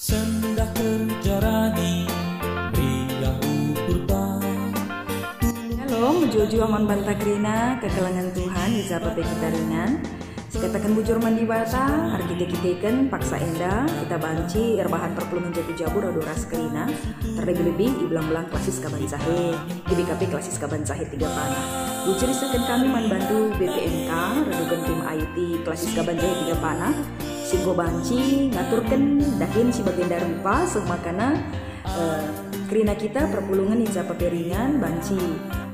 Sendah terjarani Ria Ukurta. Halo, mujuju aman banta krina kekelangan Tuhan Iza pape kita ringan. Sekatakan bujur mandi bata, arkite-kiteken paksa enda, kita banci erbahan perpulungan jatuh jabur adoras krina, terlebih-lebih iblang-belang klasis kaban sahe, IBKP klasis kaban sahe 3 panah. Bujur isakan kami manbantu BPMK, redugan tim IT klasis kaban sahe 3 panah, singgo banci ngaturkan dahin si bagian dari rupa, semakana krina kita perpulungan Iza pape ringan, banci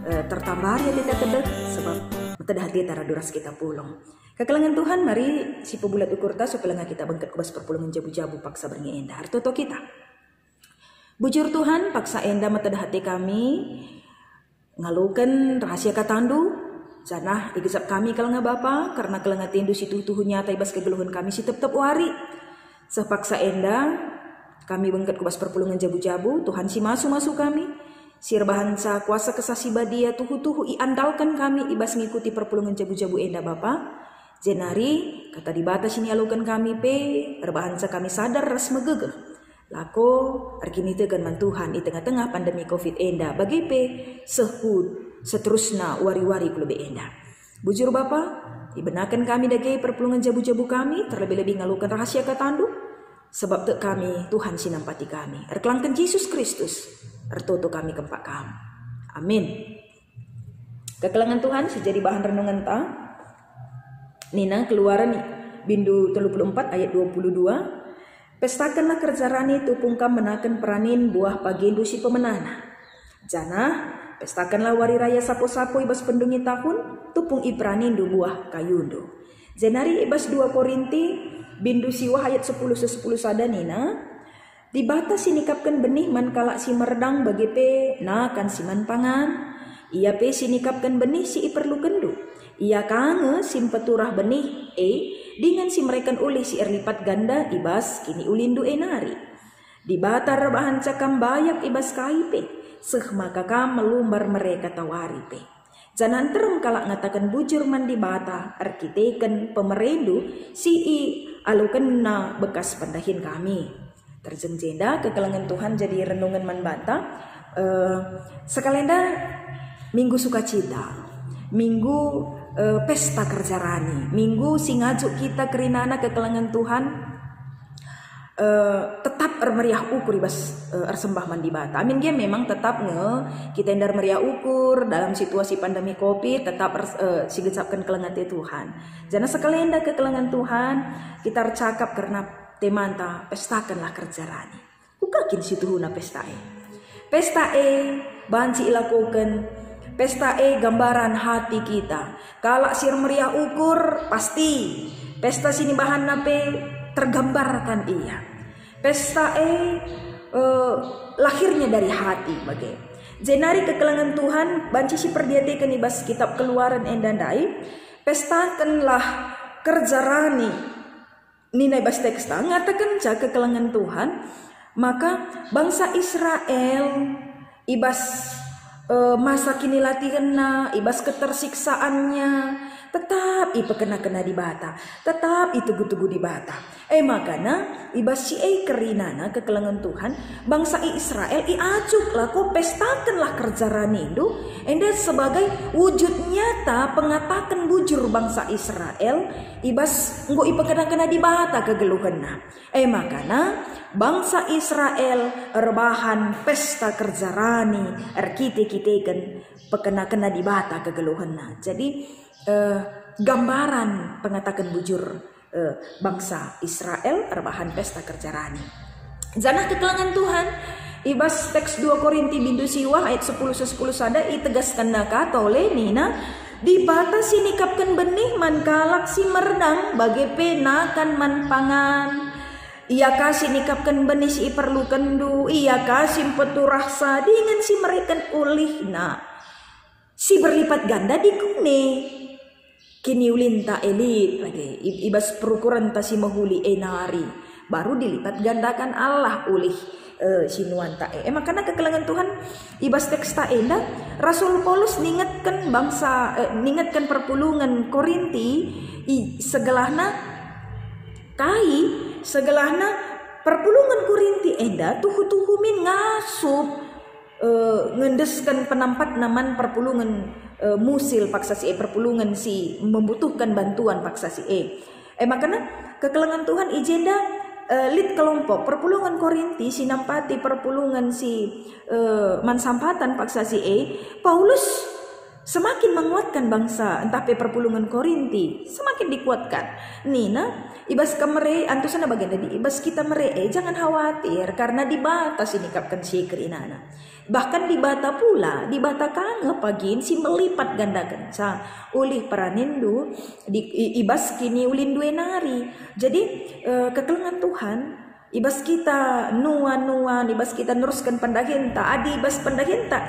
tertambar ya kita kedek, sebab mata hati tara duras kita pulung. Kekelangan Tuhan, mari si pebulat ukurta supaya kita bangkat kubas perpulungan jabu-jabu paksa berngi enda hartoto kita. Bujur Tuhan, paksa enda mata hati kami ngalukan rahasia katandu janah igesap kami kalanga bapa karena kalanga tindu si tuh nyata ibas kegeluhan kami si tetep wari. Sepaksa enda kami bangkat kubas perpulungan jabu-jabu, Tuhan si masu kami. Sirbahan sa kuasa kesasi badia tuhu iandalkan kami ibas ngikuti perpulungan jabu-jabu enda bapa. Jenari kata dibatas ini alukan kami pe erbahan sa kami sadar ras megegeh. Lako arkini tegan man Tuhan di tengah-tengah pandemi Covid enda bagi pe sehud seterusna wari-wari kulube enda. Bujur bapa, ibenakan kami dagai perpulungan jabu-jabu kami terlebih-lebih ngalukan rahasia katandu sebab tek kami Tuhan sinampati kami. Erkelangkan Yesus Kristus ertoto kami kempak kami. Amin. Kekelangan Tuhan sejadi bahan renungan ta. Nina keluaran bindu 34 ayat 22. Pestakanlah kerjarani tupungkam menakan peranin buah pagindu si pemenana. Janah pestakanlah wari raya sapo-sapo ibas pendungi tahun tupung ipranindu buah kayundu. Jenari ibas 2 Korinti bindu siwah ayat 10 sada nina. Dibatas sinikapkan benih man kalak si merdang bagi pe nakan si man pangan. Ia pe sinikapkan benih si iperlu kendu. Ia kange simpeturah benih dengan si merekan ulih si erlipat ganda ibas kini ulindu enari. Dibatar bahan cakam bayak ibas kaipe seh maka kam melumbar mereka tawari pe. Jangan terem kalak ngatakan bujur mandi bata arkiteken pemerendu si alukan na bekas pandahin kami. Terjengjenda kekelangan Tuhan jadi renungan man bata sekalenda minggu sukacita, minggu pesta kerjarani, minggu singajuk kita kerinana kekelangan Tuhan tetap meriah ukur ibas ersembah mandi bata. Amin dia memang tetap kita endar meriah ukur dalam situasi pandemi Covid tetap sigecapkan kelengate Tuhan. Jana sekalenda kekelangan Tuhan kita cakap karena temanta pestakanlah kerjarani. Kukakin situ na pesta Pesta banci ilakukan. Pesta gambaran hati kita. Kalau sir meriah ukur pasti pesta sini bahan nape tergambarkan iya. Pesta lahirnya dari hati bagai. Jenari kekelangan Tuhan banci si perdiatekan ibas kitab Keluaran endandai. Pestakanlah kerjarani. Nina ibas teksta ngatakan ca kekelangan Tuhan. Maka bangsa Israel ibas masa kini latihan na ibas ketersiksaannya tetap ipekena-kena di bata, tetap tugu-tugu di bata. Makana ibas si kerinana kekelangan Tuhan bangsa Israel ajuk lako pestakanlah kerjaranindu enda sebagai wujud nyata pengatakan bujur bangsa Israel ibas nggo ipekena-kena di bata kegeluhanna. Makana bangsa Israel erbahan pesta kerjarani erkite-kiteken pekena-kena di bata kegeluhanna. Jadi gambaran pengatakan bujur bangsa Israel erbahan pesta kerjarani. Janah kekelangan Tuhan ibas teks 2 Korinti bindu siwah ayat 10 sada itegaskan naka tole nina dibatasi nikapkan benih man kalak si merdang bagi penakan man pangan. Ia kasih nikapkan benih si perlu kendu, ia kasih peturah sa dengan si mereka ulih na si berlipat ganda di kune. Kini ulinta elit lagi ibas perukuran ta si mahuli enari baru dilipat gandakan Allah ulih sinuan ta makanya kekelangan Tuhan ibas teks ta enda Rasul Paulus ningatkan ningatkan perpulungan Korinti segelahna kai segelahna perpulungan Korinti enda tuhu min ngasup ngendeskan penampat naman perpulungan musil paksa si perpulungan si membutuhkan bantuan paksa si makanya kekelengan Tuhan ijenda lit kelompok perpulungan Korinti si nampati perpulungan si mansampatan paksa si Paulus semakin menguatkan bangsa entah perpulungan Korinti semakin dikuatkan nina ibas kamere antusana bagian tadi ibas kita mere jangan khawatir karena di bata sinikapkan si kerinana bahkan di bata pula di bata kange pagin si melipat gandakan sa ulih paranindu di ibas kini ulin due nari jadi kekelengan Tuhan ibas kita nuan ibas kita neruskan pendahinta adi ibas pendahinta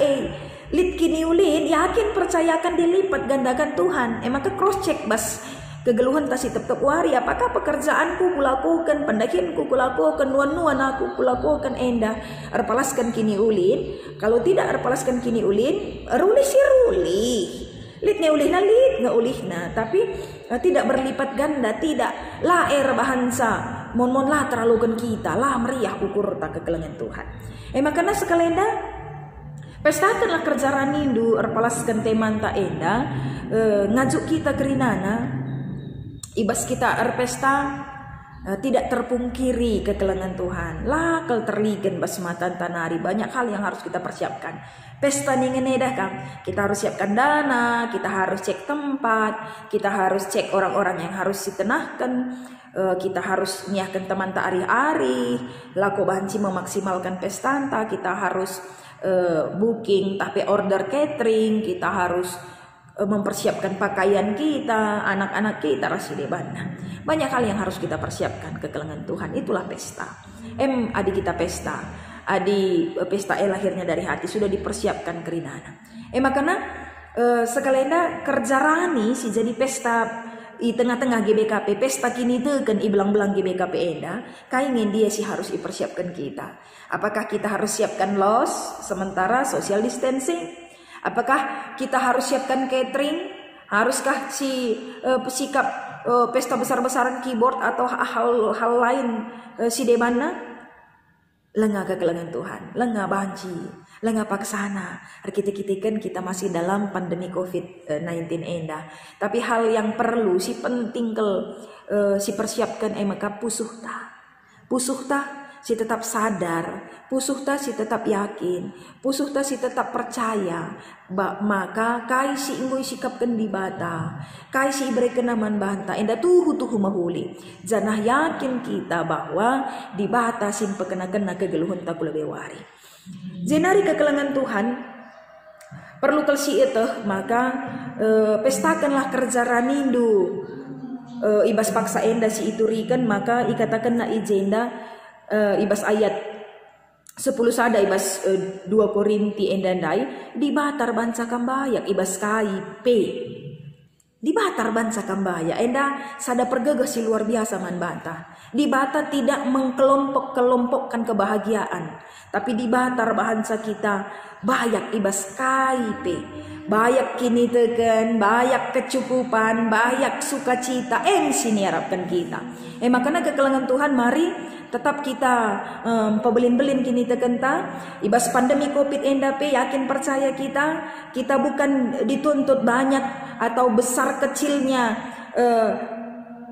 lit kini ulin yakin percayakan dilipat gandakan Tuhan maka cross check bas kegeluhan tasi tetap wari apakah pekerjaanku kulakukan pendakinku kulakukan nuan aku kulakukan endah arpalaskan kini ulin kalau tidak arpalaskan kini ulin ruli si ruli lit ulih na lit nggak ulih na tapi tidak berlipat ganda tidak laer bahansa mon lah terlalu kita lah meriah ukur tak kekelengan Tuhan makanya sekalenda pestakanlah kerja ranindu arpalaskan teman tak enda ngajuk kita kerinana ibas kita arpesta tidak terpungkiri kekelengan Tuhan lakal terligen basmatan tanari banyak hal yang harus kita persiapkan pesta ningenedah kan kita harus siapkan dana kita harus cek tempat kita harus cek orang-orang yang harus ditenahkan kita harus nyiapkan teman tak ari-ari laku banci memaksimalkan pestanta kita harus booking tapi order catering kita harus mempersiapkan pakaian kita anak-anak kita rasidebana banyak hal yang harus kita persiapkan kekelengan Tuhan itulah pesta adi kita pesta adi pesta lahirnya dari hati sudah dipersiapkan kerinana makanya sekalenda kerja rani si jadi pesta di tengah-tengah GBKP pesta kini tekan belang-belang GBKP enda kaingin dia sih harus dipersiapkan kita apakah kita harus siapkan los sementara social distancing apakah kita harus siapkan catering haruskah si sikap pesta besar-besaran keyboard atau hal lain si demana lengah kekelengan Tuhan lengah banci lengah paksana kita masih dalam pandemi COVID-19 enda tapi hal yang perlu si penting si persiapkan maka pusuhta si tetap sadar pusuhta si tetap yakin pusuhta si tetap percaya maka kai si inggoy sikapkan di bata kai si iberikan naman banta enda tuhu mahuli janah yakin kita bahwa di bata sin pekena-kena kegeluhun tak lebewari jenari kekelengan Tuhan perlu kelsi itu maka pestakanlah kerja ranindu ibas paksa enda si iturikan maka ikatakan na ijenda ibas ayat 10 sada ibas 2 Korinti endandai di batar bansa kambayak ibas KIP di batar bansa kambaya enda sada pergegas si luar biasa man bata di bata tidak mengkelompok-kelompokkan kebahagiaan tapi di batar bahansa kita bayak ibas KIP bayak kini teken bayak kecukupan bayak sukacita sini harapkan kita makanya kekelengan Tuhan mari tetap kita pebelin-belin kini tekenta ibas pandemi COVID endape yakin percaya kita bukan dituntut banyak atau besar kecilnya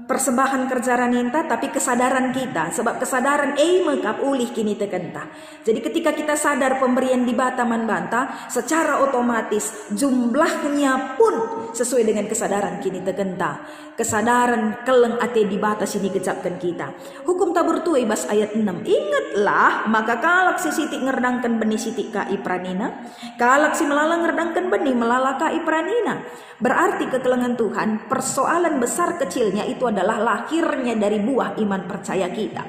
persembahan kerja raninta tapi kesadaran kita sebab kesadaran mekap ulih kini tekenta jadi ketika kita sadar pemberian di bataman banta secara otomatis jumlahnya pun sesuai dengan kesadaran kini tekenta kesadaran keleng ate di batas ini kecapkan kita hukum tabur tu ibas ayat 6 ingatlah maka kalak si siti ngerdangkan benih siti ka ipranina kalak si melala ngerdangkan benih melala ka ipranina berarti kekelengan Tuhan persoalan besar kecilnya itu adalah lahirnya dari buah iman percaya kita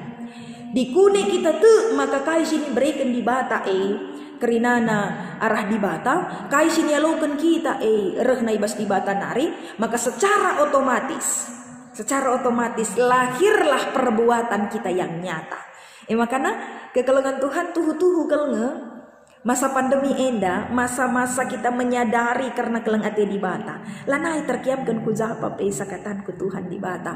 dikune kita tuh maka kai sini berikan di bata kerinana arah di bata kai sini alukan kita rehna ibas di bata nari maka secara otomatis lahirlah perbuatan kita yang nyata makanya kekelengan Tuhan tuhu kelenge masa pandemi enda masa-masa kita menyadari karena keleng ate di bata lanai terkiamkan ku japa pe sakatan ku Tuhan di bata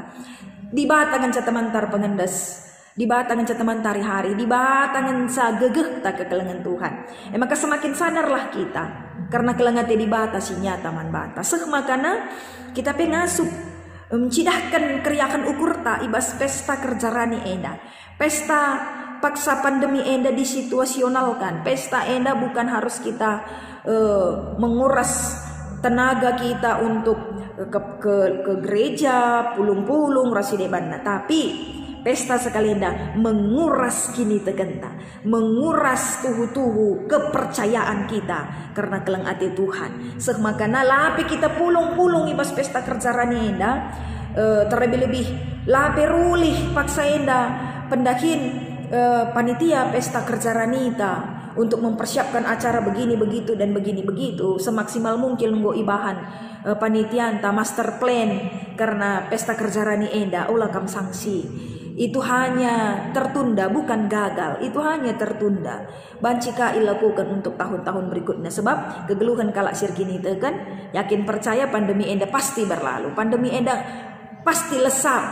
kan catamantar pengendas Di batangan teman tari hari, di batangan sa gegeh tak kekelengan Tuhan. Maka semakin sadarlah kita, karena kelengate di bata si nyata man bata. Makana kita pengasup mencidahkan keriakan ukur ta ibas pesta kerjarani enda. Pesta paksa pandemi enda disituasionalkan. Pesta enda bukan harus kita menguras tenaga kita untuk ke gereja pulung-pulung rasidebanna, tapi pesta sekalian menguras kini tegenta, menguras tuhu-tuhu kepercayaan kita karena keleng ati Tuhan. Makana lape kita pulung-pulung ibas pesta kerjarani enda, terlebih-lebih lape rulih paksa enda pendakin panitia pesta kerjaranita untuk mempersiapkan acara begini begitu dan begini begitu semaksimal mungkin nggo ibahan panitia anta master plan karena pesta kerjarani enda ulah kam sanksi. Itu hanya tertunda, bukan gagal. Itu hanya tertunda. Bancika ilakukan untuk tahun-tahun berikutnya. Sebab kegeluhan kalak sirkini itu kan, yakin percaya pandemi enda pasti berlalu. Pandemi enda pasti lesap.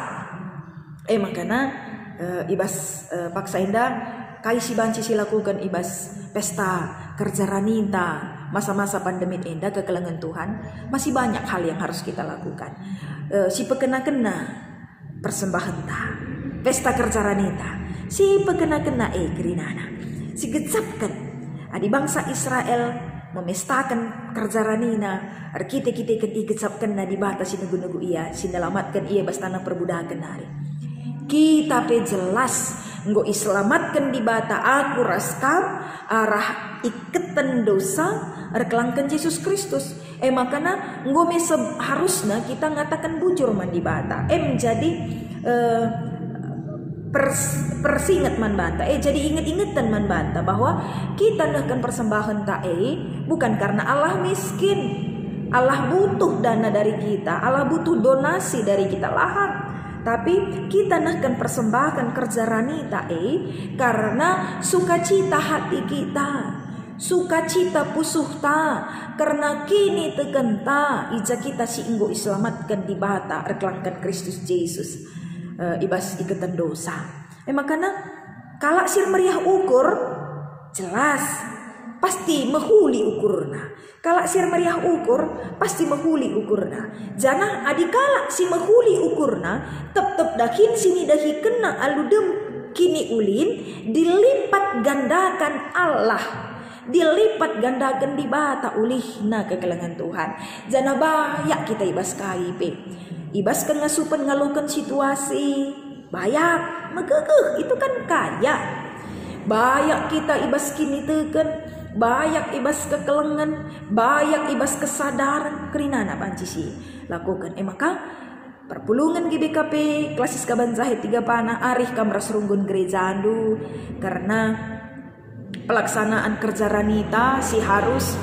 Makanya ibas paksa enda kaisi banci silakukan ibas pesta kerjaranita masa-masa pandemi enda kekelengan Tuhan. Masih banyak hal yang harus kita lakukan. Si pekena-kena persembahan ta pesta kerjaranita, si pekena-kena kerinana, si gecapkan adi bangsa Israel memestakan kerjaranina, kita gecapkan na di batas si nugu-nugu ia, si nelamatkan ia bas tanah perbudakan hari. Kita pe jelas nggo islamatkan di bata aku raskam arah iketan dosa arkelangkan Yesus Kristus. Makana nggo harusnya kita ngatakan bujur man di bata. Jadi persingat man banta jadi inget-ingetan man banta bahwa kita nahkan persembahan bukan karena Allah miskin, Allah butuh dana dari kita, Allah butuh donasi dari kita lahan, tapi kita nahkan persembahan kerjarani karena sukacita hati kita, sukacita pusuh ta karena kini tegenta ija kita si inggo islamatkan di bata erkelangkan Kristus Yesus ibas iketan dosa. Makanya kalak sir meriah ukur jelas pasti mehuli ukurna. Kalak sir meriah ukur pasti mehuli ukurna. Janah adikala si mehuli ukurna tep dahin sini dahi kena aludem kini ulin dilipat gandakan Allah, dilipat gandakan di bata ulihna kekelengan Tuhan. Janah banyak kita ibas KIP, ibas kan ngasupan ngalukan situasi banyak megegeh itu kan kaya banyak kita ibas kini teken banyak ibas kekelengan banyak ibas kesadaran kerinana panci si lakukan. Maka perpulungan GBKP klasis kaban zahid 3 panah arih kamras runggun gereja andu karena pelaksanaan kerjaranita si harus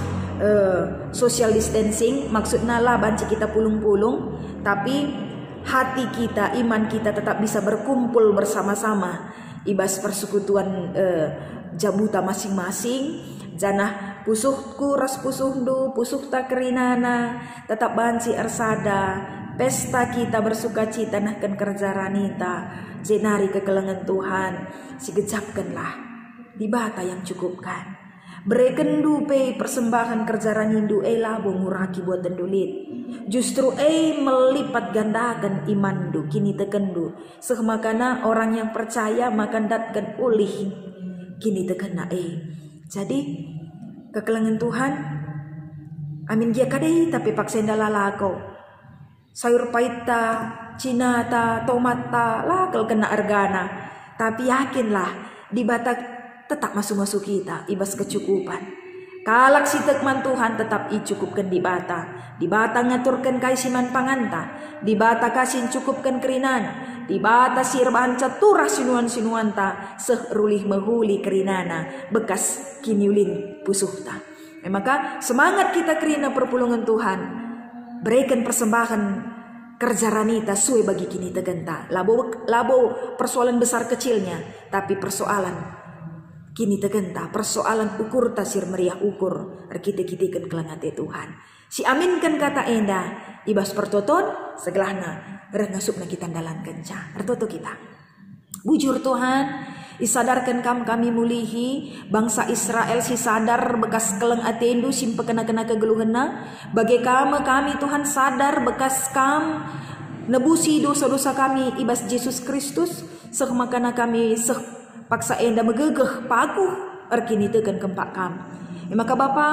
social distancing, maksudnya lah banci kita pulung-pulung tapi hati kita, iman kita tetap bisa berkumpul bersama-sama ibas persekutuan jabuta masing-masing. Janah pusuhku ras pusuhdu pusuh tak kerinana tetap banci ersada pesta kita bersuka cita nahkan kerjaranita jenari kekelengan Tuhan si gejapkanlah di bata yang cukupkan. Berikan dupe persembahan kerjaranindu labo nguraki buat tendulit. Justru melipat gandakan imandu kini tekendu. Semakana orang yang percaya makan datkan ulih kini tekena Jadi kekelengan Tuhan amin dia kadai tapi paksenda lalako. Sayur paita, cinata, tomata lakal kena argana. Tapi yakinlah di bata tetap masuk kita ibas kecukupan. Kalak si tekman Tuhan tetap icukupkan di bata ngaturkan kaisiman panganta, di bata kasin cukupkan kerinan, di bata sirbahan caturah sinuan-sinuanta sehrulih mehuli kerinana bekas kiniulin pusuhta. Maka semangat kita kerina perpulungan Tuhan, berikan persembahan kerjaranita suwe bagi kini tegenta. Labo persoalan besar kecilnya, tapi persoalan kini tegenta, persoalan ukur tasir meriah ukur kita-kitikan kelangate Tuhan. Si aminkan kata enda ibas pertoton segelahna gerah ngasupna kita dalam kenca. Ertoto kita. Bujur Tuhan, isadarkan kami mulihi bangsa Israel si sadar bekas keleng atendu simpe kena kegeluhena. Bagi kami Tuhan sadar bekas nebusi dosa-dosa kami ibas Yesus Kristus. Seh makana kami seh paksa enda megegeh paguh erkini tegan kempak kami. Maka Bapa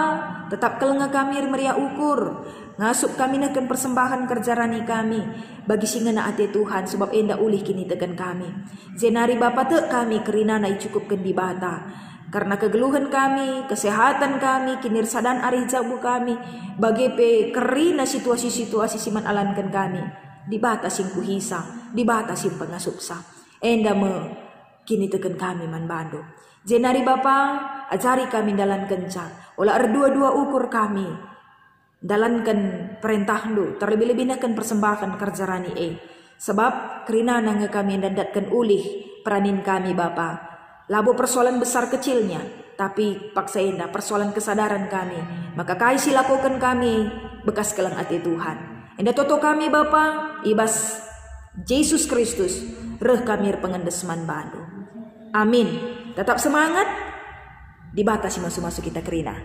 tetap kelenga kami meriah ukur ngasup kami naken persembahan kerjarani kami bagi singena ate Tuhan sebab enda ulih kini tegan kami. Zenari Bapa te kami kerina nai cukup kendi bata karena kegeluhan kami, kesehatan kami, kinirsadan arih jabu kami bagi pe kerina situasi-situasi siman alankan kami di bata sing kuhisa, di bata sing pengasupsa. Enda me kini tegan kami man bando. Zenari Bapa ajari kami dalam kencang olah erdua-dua ukur kami dalankan perintah lu terlebih-lebih nakan persembahan kerjarani sebab kerina nangga kami dandatkan ulih peranin kami Bapa labo persoalan besar kecilnya tapi paksa enda persoalan kesadaran kami maka kai silakukan kami bekas kelang ati Tuhan enda toto kami Bapa ibas Yesus Kristus reh kami pengendesman bandu amin. Tetap semangat, dibatasi masuk-masuk kita kerina.